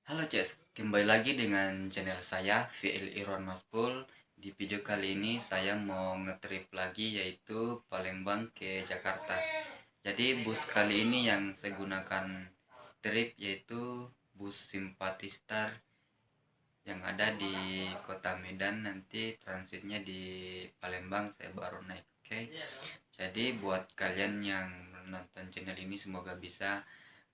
Halo Ces, kembali lagi dengan channel saya VL Iron Maspul. Di video kali ini saya mau ngetrip lagi yaitu Palembang ke Jakarta. Jadi bus kali ini yang saya gunakan trip yaitu bus Simpati Star yang ada di kota Medan, nanti transitnya di Palembang saya baru naik. Oke. Jadi buat kalian yang menonton channel ini semoga bisa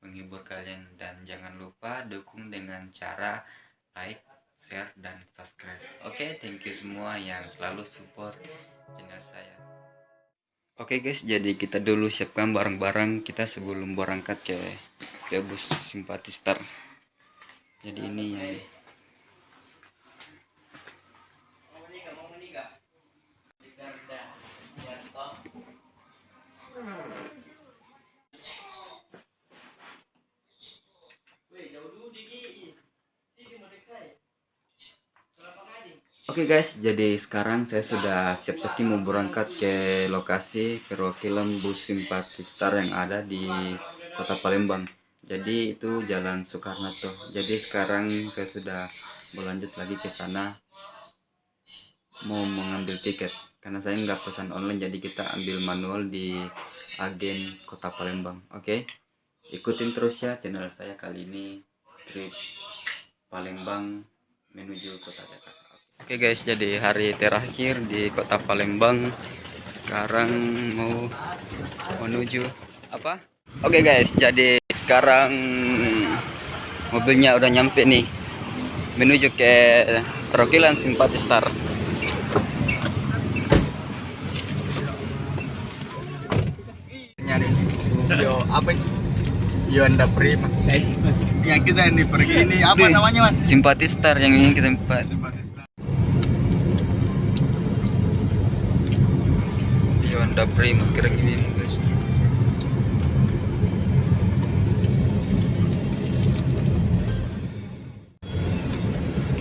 menghibur kalian, dan jangan lupa dukung dengan cara like, share, dan subscribe. Oke, thank you semua yang selalu support channel saya. Oke guys, jadi kita dulu siapkan barang-barang kita sebelum berangkat ke bus Simpati Star. Jadi ini Oke guys, jadi sekarang saya sudah siap-siap mau berangkat ke lokasi perwakilan bus Simpati Star yang ada di kota Palembang. Jadi itu Jalan Soekarno. Jadi sekarang saya sudah berlanjut lagi ke sana mau mengambil tiket, karena saya nggak pesan online, jadi kita ambil manual di agen kota Palembang. Oke, ikutin terus ya channel saya kali ini, trip Palembang menuju kota Jakarta. Oke guys, jadi hari terakhir di kota Palembang. Sekarang mau menuju apa? Oke guys, jadi sekarang mobilnya udah nyampe nih, menuju ke perwakilan Simpati Star. Nyari yo apa ini? Yo anda prima. Yang kita ini pergi ini apa namanya man? Simpati Star yang ingin kita Simpati. Anda prima kira gini guys.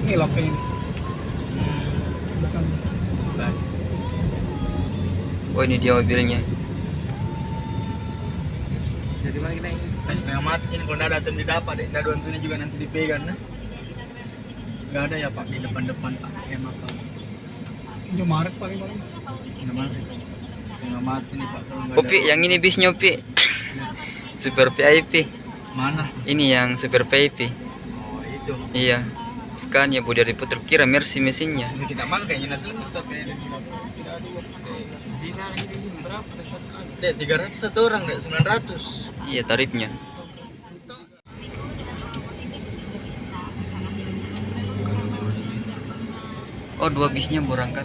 Ini loket ini. Oh ini dia mobilnya. Jadi mana kita ini? Setengah mati ini kalau nggak datang didapat deh. Nggak dontunya juga nanti dipegang nah. Nggak ada ya pak di depan-depan pak. Emang pak. Indomaret paling. Indomaret. Nggak mati nih pak. Opi, yang ini bisnya Opi. Super VIP. Mana? Ini yang Super VIP. Oh itu. Iya. Scania Bu dari Putra, kira Mercy mesinnya. Kita mang kayaknya nanti tapi tidak ada ini berapa? Dek 300 satu orang dek 900. Iya tarifnya. Oh dua bisnya berangkat.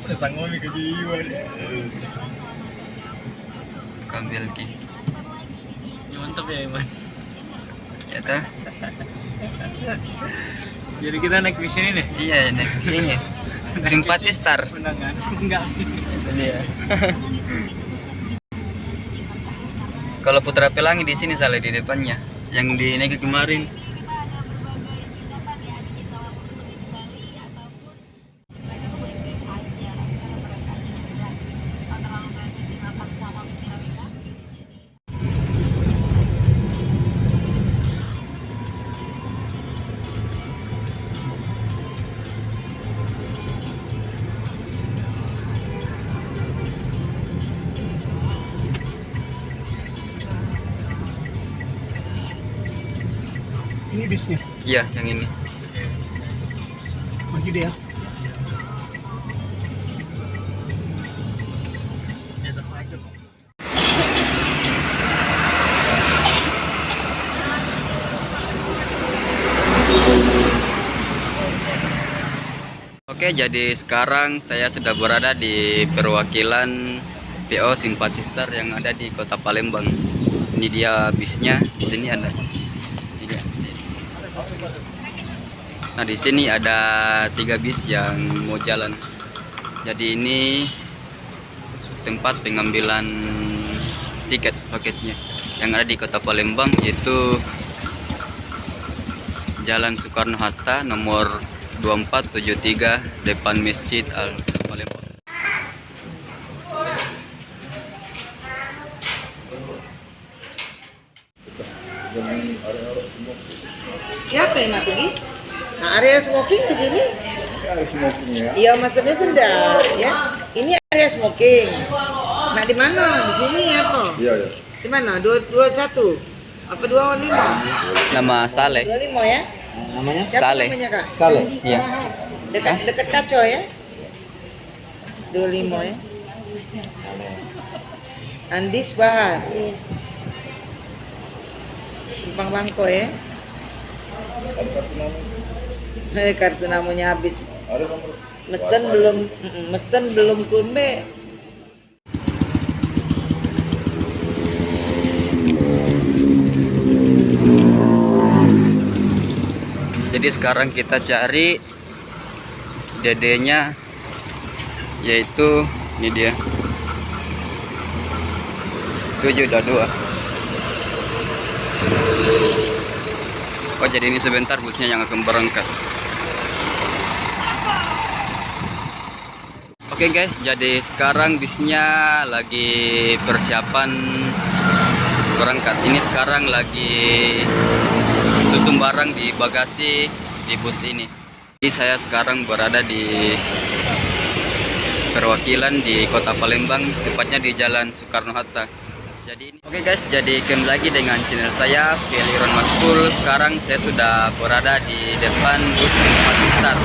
Sangomi ke jiwa deh. Kambil ki. Mantap ya Iman. Ya ta. Jadi kita naik bis ini nih. Iya naik bis ini. Simpati Star. Enggak. Iya. Kalau Putra Pelangi di sini salah di depannya. Yang di naik kemarin. Ini bisnya? Iya, yang ini. Maju deh ya. Di atas aja. Oke, jadi sekarang saya sudah berada di perwakilan PO Simpati Star yang ada di kota Palembang. Ini dia bisnya, di sini ada. Nah di sini ada 3 bis yang mau jalan. Jadi ini tempat pengambilan tiket paketnya yang ada di kota Palembang, yaitu Jalan Soekarno Hatta nomor 2473 depan Masjid Al Palembang. Siapa yang masuk ini? Nah, area smoking di sini. Area smoking ya. Iya, maksudnya itu enggak, ya. Ini area smoking. Nah, di mana? Di sini apa? Iya, ya. Di mana? 221. Apa 25? Nama Saleh. 25 ya? Namanya? Siapa Saleh. namanya, Kak? Saleh. Iya. Dekat Kaco ya? 25 ya? Andis Bahar. Simpang Bangko ya? Kartu namanya habis. Ada nomor. Mesen belum kumbe. Jadi sekarang kita cari dedenya, yaitu ini dia 722. Oh, jadi ini sebentar busnya yang akan berangkat. Oke guys, jadi sekarang bisnya lagi persiapan berangkat. Ini sekarang lagi susun barang di bagasi di bus ini. Jadi saya sekarang berada di perwakilan di Kota Palembang, tepatnya di Jalan Soekarno-Hatta. Jadi oke guys, jadi kembali lagi dengan channel saya VL Iron Maspul. Sekarang saya sudah berada di depan bus Simpati Star.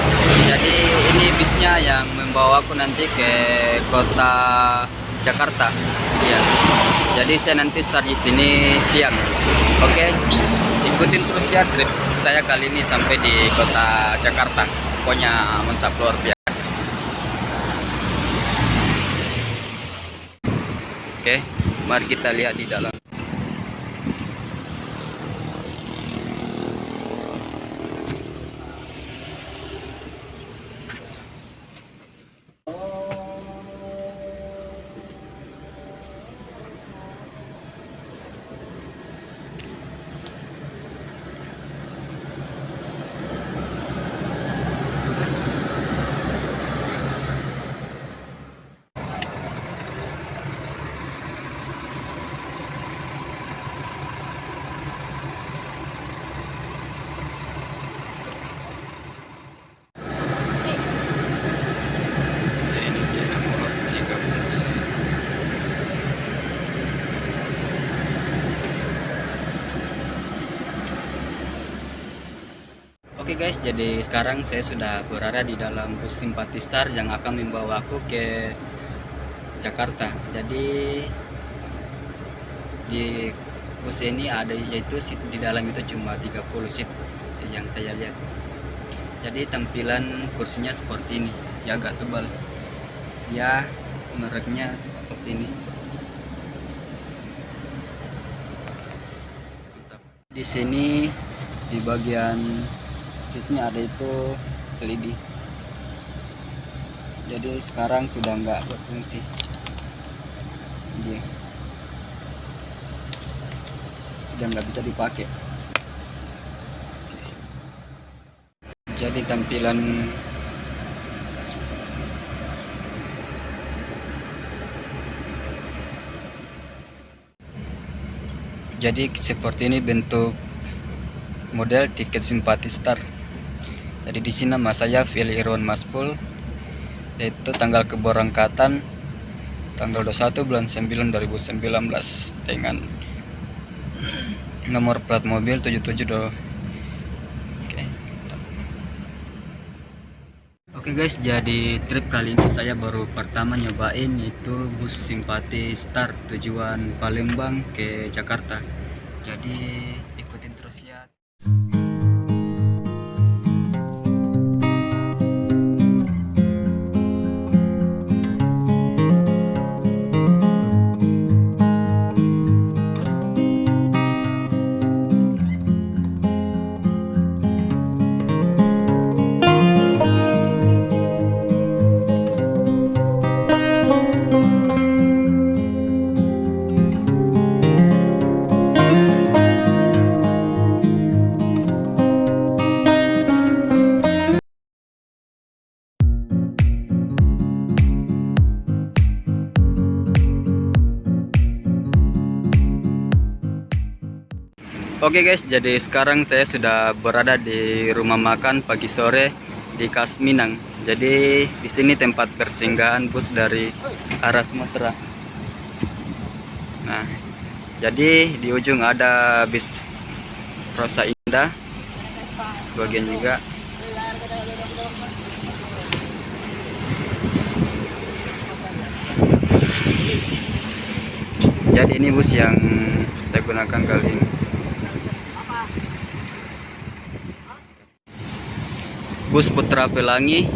Jadi ini bisnya yang membawaku nanti ke Kota Jakarta. Ya. Jadi saya nanti start di sini siang. Oke. Ikutin terus ya trip saya kali ini sampai di Kota Jakarta. Pokoknya mantap luar biasa. Oke, mari kita lihat di dalam. Oke guys, jadi sekarang saya sudah berada di dalam bus Simpati Star yang akan membawa aku ke Jakarta. Jadi di bus ini ada, yaitu seat di dalam itu cuma 30 seat yang saya lihat. Jadi tampilan kursinya seperti ini, ya agak tebal. Ya mereknya seperti ini. Di sini di bagian seatnya ada itu LED. Jadi sekarang sudah nggak berfungsi dia, sudah nggak bisa dipakai. Jadi tampilan seperti ini bentuk model tiket Simpati Star. Jadi di sini nama saya VL Iron Maspul, yaitu tanggal keberangkatan tanggal 21 bulan 9 2019 dengan nomor plat mobil 772. Oke guys, jadi trip kali ini saya baru pertama nyobain yaitu bus Simpati Star tujuan Palembang ke Jakarta. Jadi ikutin terus ya. Oke guys, jadi sekarang saya sudah berada di rumah makan pagi sore di Kasminang. Jadi di sini tempat persinggahan bus dari arah Sumatera. Nah, jadi di ujung ada bis Rosa Indah, bagian juga. Jadi ini bus yang saya gunakan kali ini. Bus Putra Pelangi,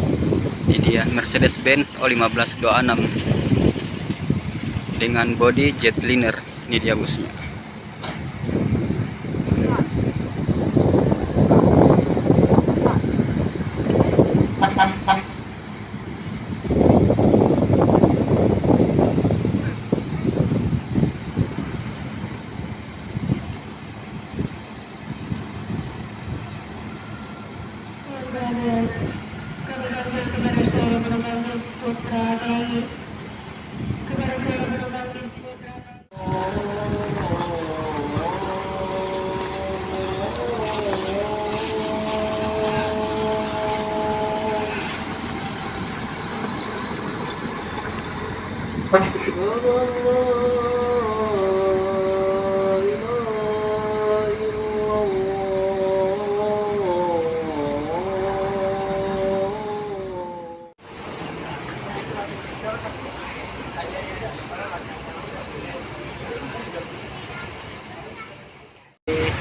ini dia Mercedes-Benz O1526 dengan bodi jetliner. Ini dia busnya.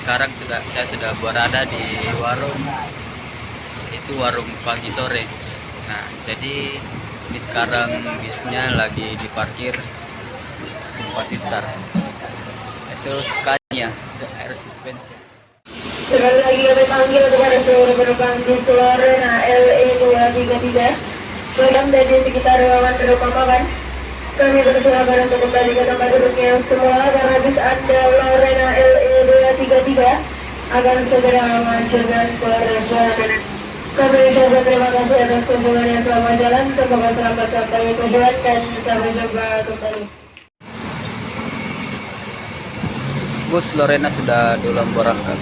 Sekarang saya sudah berada di warung, itu warung pagi sore. Nah, jadi ini sekarang bisnya lagi diparkir Simpatistar. Itu Scania air suspension. Sekali lagi kami panggil kepada seluruh penumpang di Lorena LE 233 yang ada di sekitar ruangan penumpang. Kami bersilakan untuk kembali ke tempat duduknya semula karena bis Anda Lorena LE 233 akan segera melanjutkan perjalanan. Kami ucapkan terima kasih atas kunjungannya selama jalan. Semoga selamat sampai tujuan dan sampai jumpa kembali. Bus Lorena sudah dalam berangkat.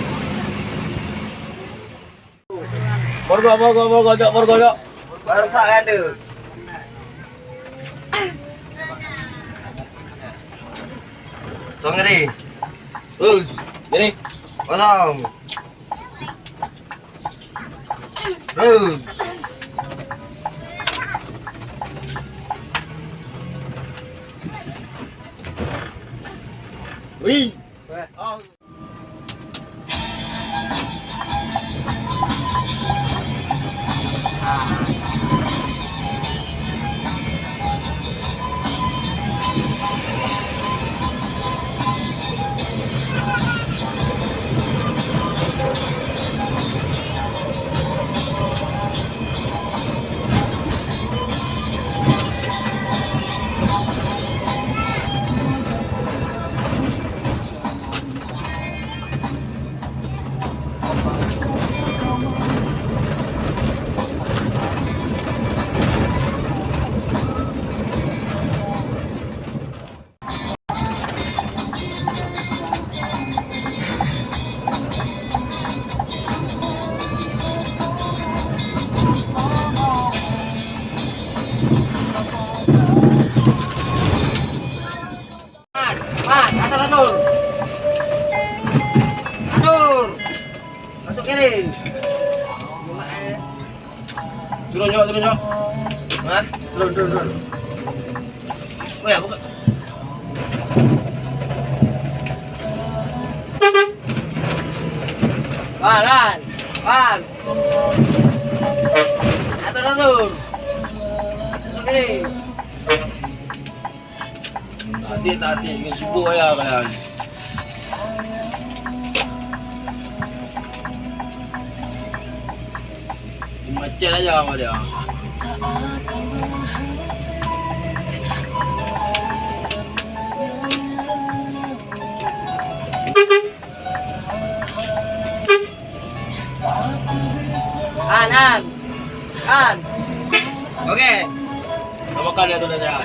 Borgo, dok. Baru tak ada. Tong ni. Ini. Kosong. Wih. Masuk kiri. Turun nyok. Hah? Turun. Oh ya, buka. Pan. Atur. Masuk kiri. Tadi, ini sibuk ya kalian. Macet aja sama dia. Kan. Oke. Sama kali itu dah.